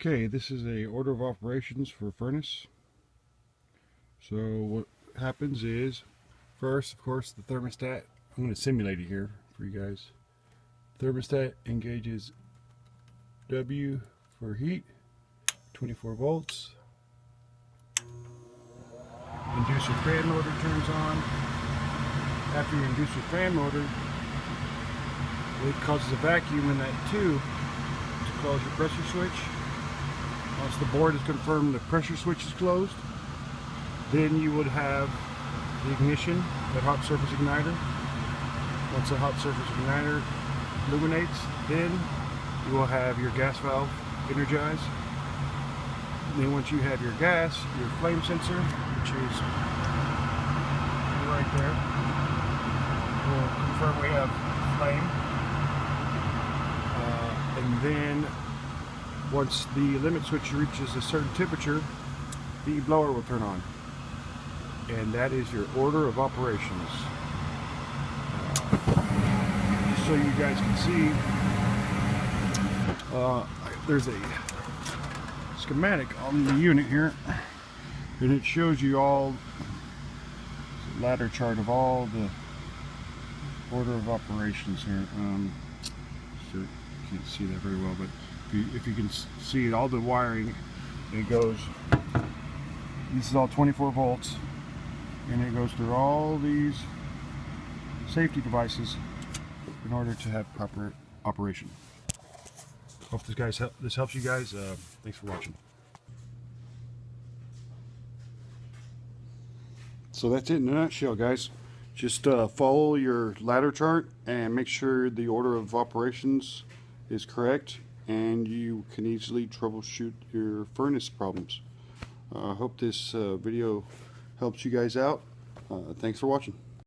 Okay, this is a order of operations for furnace. So what happens is, first, of course, the thermostat. I'm going to simulate it here for you guys. Thermostat engages W for heat, 24 volts. Inducer fan motor turns on. After your inducer fan motor, it causes a vacuum in that tube to close your pressure switch. Once the board is confirmed the pressure switch is closed, then you would have the ignition, that hot surface igniter. Once the hot surface igniter illuminates, then you will have your gas valve energized. And then once you have your gas, your flame sensor, which is right there, will confirm we have flame. And then once the limit switch reaches a certain temperature, the blower will turn on. And that is your order of operations. Just so you guys can see, there's a schematic on the unit here, and it shows you all the ladder chart of all the order of operations here. So you can't see that very well, but if you can see it, all the wiring, it goes, this is all 24 volts, and it goes through all these safety devices in order to have proper operation. Hope this helps you guys. Thanks for watching. So that's it in a nutshell, guys. Just follow your ladder chart and make sure the order of operations is correct, and you can easily troubleshoot your furnace problems. I hope this video helps you guys out. Thanks for watching.